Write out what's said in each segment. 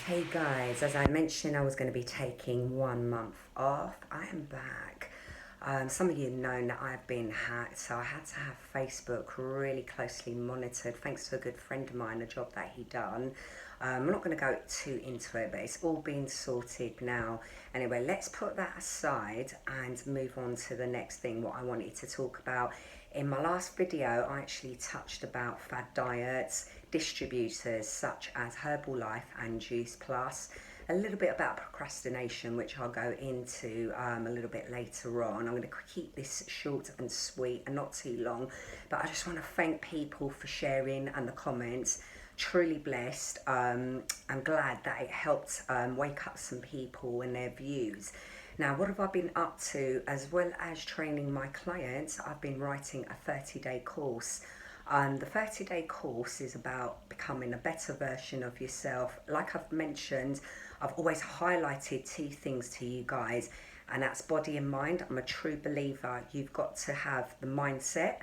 Hey guys, as I mentioned, I was going to be taking 1 month off. I am back. Some of you know that I've been hacked, so I had to have Facebook really closely monitored. Thanks to a good friend of mine, a job that he done. I'm not going to go too into it, but it's all been sorted now. Anyway, let's put that aside and move on to the next thing, what I wanted to talk about. In my last video, I actually touched about fad diets, distributors such as Herbalife and Juice Plus, a little bit about procrastination, which I'll go into a little bit later on. I'm going to keep this short and sweet and not too long, but I just want to thank people for sharing and the comments. Truly blessed. I'm glad that it helped wake up some people and their views. Now, what have I been up to? As well as training my clients, I've been writing a 30-day course. The 30-day course is about becoming a better version of yourself. Like I've mentioned, I've always highlighted two things to you guys, and that's body and mind. I'm a true believer. You've got to have the mindset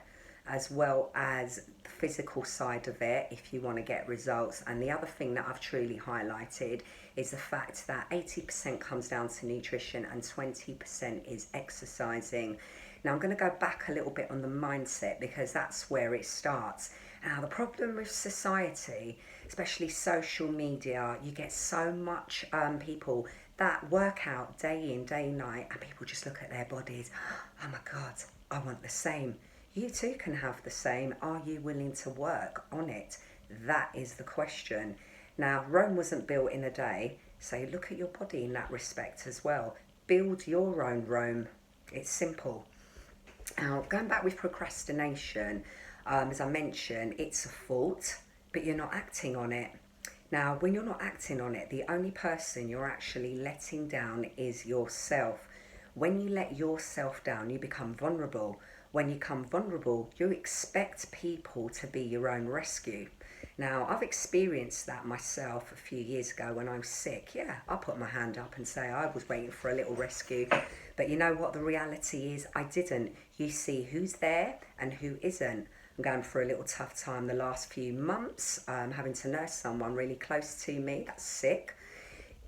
as well as the physical side of it if you want to get results. And the other thing that I've truly highlighted is the fact that 80% comes down to nutrition and 20% is exercising. Now I'm going to go back a little bit on the mindset because that's where it starts. Now the problem with society, especially social media, you get so much people that work out day in, day night, and people just look at their bodies. Oh my God, I want the same. You too can have the same. Are you willing to work on it? That is the question. Now, Rome wasn't built in a day, so look at your body in that respect as well. Build your own Rome. It's simple. Now, going back with procrastination, as I mentioned, it's a fault, but you're not acting on it. Now, when you're not acting on it, the only person you're actually letting down is yourself. When you let yourself down, you become vulnerable. When you become vulnerable, you expect people to be your own rescue. Now, I've experienced that myself a few years ago when I was sick. Yeah, I put my hand up and say I was waiting for a little rescue. But you know what the reality is? I didn't. You see who's there and who isn't. I'm going through a little tough time the last few months, having to nurse someone really close to me that's sick.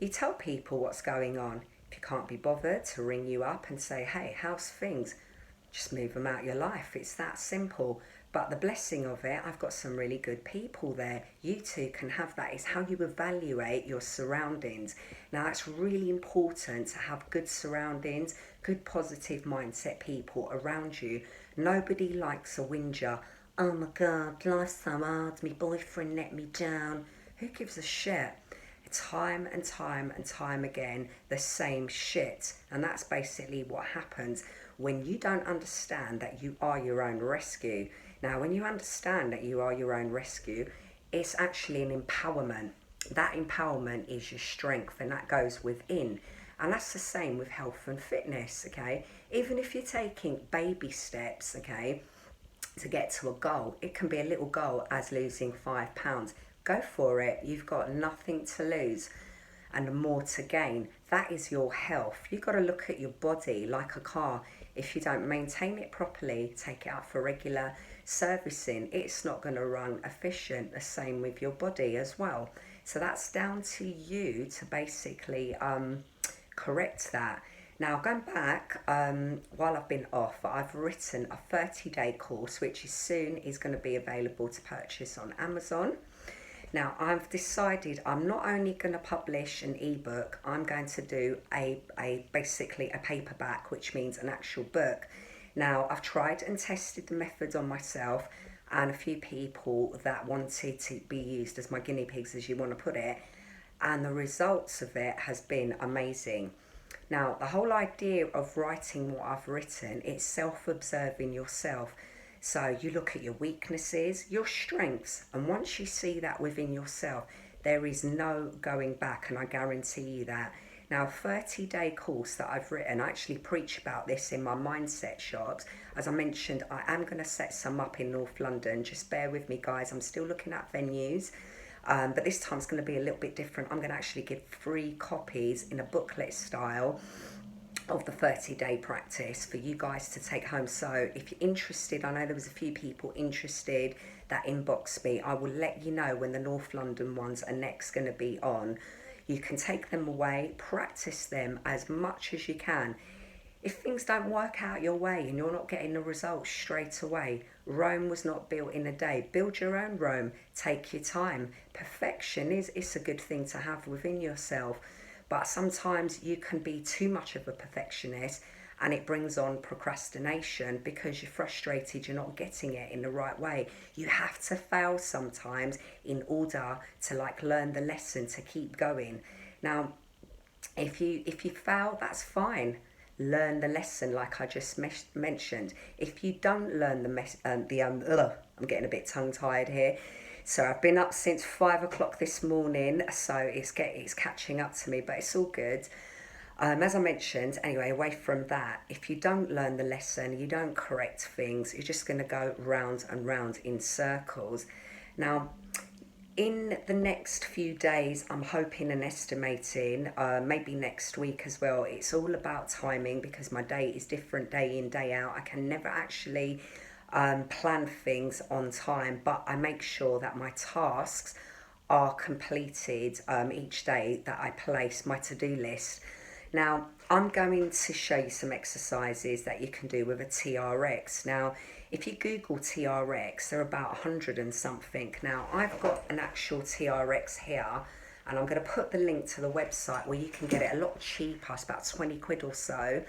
You tell people what's going on. If you can't be bothered to ring you up and say, hey, how's things? Just move them out your life. It's that simple. But the blessing of it, I've got some really good people there. You too can have that. It's how you evaluate your surroundings. Now, it's really important to have good surroundings, good positive mindset people around you. Nobody likes a whinger. Oh my God, life's so hard. My boyfriend let me down. Who gives a shit? Time and time and time again, the same shit. And that's basically what happens when you don't understand that you are your own rescue. Now, when you understand that you are your own rescue, it's actually an empowerment. That empowerment is your strength, and that goes within. And that's the same with health and fitness, okay? Even if you're taking baby steps, okay, to get to a goal, it can be a little goal as losing 5 pounds. Go for it. You've got nothing to lose and more to gain. That is your health. You've got to look at your body like a car. If you don't maintain it properly, take it out for regular servicing, it's not going to run efficient. The same with your body as well. So that's down to you to basically correct that. Now, going back, while I've been off, I've written a 30-day course, which soon is going to be available to purchase on Amazon. Now, I've decided I'm not only going to publish an ebook, I'm going to do basically a paperback, which means an actual book. Now, I've tried and tested the method on myself and a few people that wanted to be used as my guinea pigs, as you want to put it, and the results of it has been amazing. Now, the whole idea of writing what I've written, it's self-observing yourself. So you look at your weaknesses, your strengths, and once you see that within yourself, there is no going back, and I guarantee you that. Now, 30-day course that I've written, I actually preach about this in my mindset shops. As I mentioned, I am going to set some up in North London. Just bear with me, guys. I'm still looking at venues. But this time it's going to be a little bit different. I'm going to actually give free copies in a booklet style of the 30-day practice for you guys to take home. So if you're interested, I know there was a few people interested that inboxed me. I will let you know when the North London ones are next going to be on. You can take them away, practice them as much as you can. If things don't work out your way and you're not getting the results straight away, Rome was not built in a day. Build your own Rome. Take your time. Perfection is a good thing to have within yourself, but sometimes you can be too much of a perfectionist and it brings on procrastination because you're frustrated, you're not getting it in the right way. You have to fail sometimes in order to learn the lesson to keep going. Now, if you fail, that's fine. Learn the lesson, like I just mentioned. If you don't learn I'm getting a bit tongue tied here. So I've been up since 5 o'clock this morning, so it's catching up to me, but it's all good. As I mentioned, anyway, away from that, if you don't learn the lesson, you don't correct things, you're just going to go round and round in circles. Now, in the next few days, I'm hoping and estimating, maybe next week as well, it's all about timing because my day is different day in, day out. I can never actually plan things on time, but I make sure that my tasks are completed each day that I place my to-do list. Now, I'm going to show you some exercises that you can do with a TRX. Now, if you Google TRX, they're about 100 and something. Now, I've got an actual TRX here, and I'm going to put the link to the website where you can get it a lot cheaper. It's about 20 quid or so.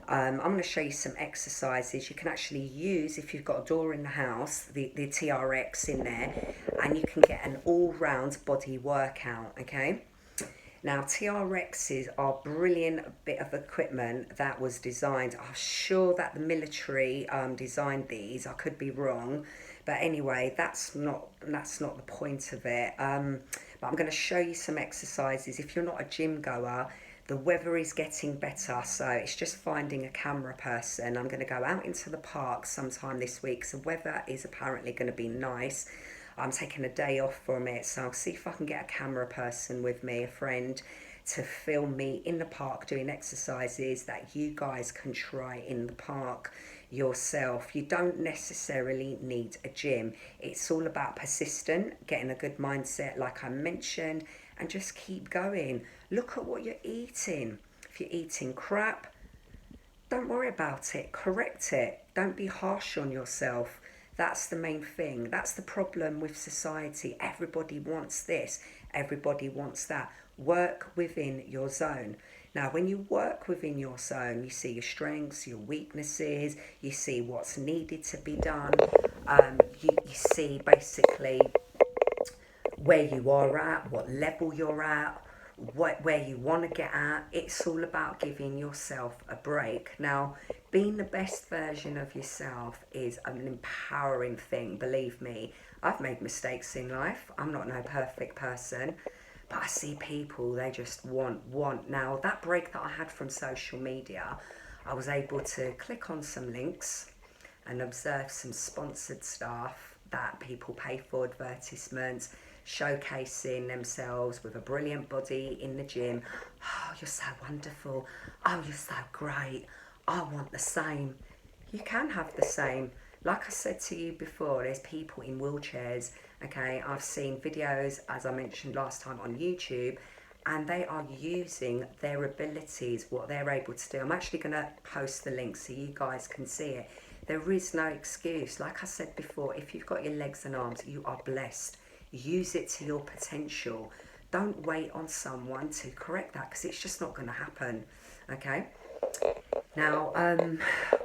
I'm going to show you some exercises you can actually use if you've got a door in the house, the TRX in there, and you can get an all-round body workout, okay? Now, TRXs are a brilliant bit of equipment that was designed. I'm sure that the military designed these. I could be wrong, but anyway, that's not the point of it. But I'm going to show you some exercises. If you're not a gym goer, the weather is getting better, so it's just finding a camera person. I'm going to go out into the park sometime this week. So weather is apparently going to be nice. I'm taking a day off from it, so I'll see if I can get a camera person with me, a friend, to film me in the park doing exercises that you guys can try in the park yourself. You don't necessarily need a gym. It's all about persistent, getting a good mindset like I mentioned, and just keep going. Look at what you're eating. If you're eating crap, don't worry about it, correct it. Don't be harsh on yourself. That's the main thing. That's the problem with society. Everybody wants this, everybody wants that. Work within your zone. Now, when you work within your zone, you see your strengths, your weaknesses, you see what's needed to be done. You see basically where you are at, what level you're at, where you want to get at. It's all about giving yourself a break. Now, being the best version of yourself is an empowering thing, believe me. I've made mistakes in life. I'm not no perfect person, but I see people, they just want. Now, that break that I had from social media, I was able to click on some links and observe some sponsored stuff that people pay for, advertisements, showcasing themselves with a brilliant body in the gym. Oh, you're so wonderful. Oh, you're so great. I want the same. You can have the same. Like I said to you before, there's people in wheelchairs, okay? I've seen videos, as I mentioned last time, on YouTube, and they are using their abilities, what they're able to do. I'm actually going to post the link so you guys can see it. There is no excuse. Like I said before, if you've got your legs and arms, you are blessed. Use it to your potential. Don't wait on someone to correct that, because it's just not going to happen, okay? Now,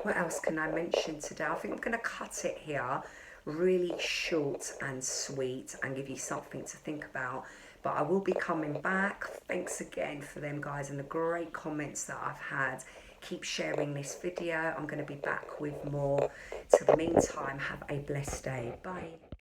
what else can I mention today? I think I'm going to cut it here, really short and sweet, and give you something to think about. But I will be coming back. Thanks again for them, guys, and the great comments that I've had. Keep sharing this video. I'm going to be back with more. Till the meantime, have a blessed day. Bye.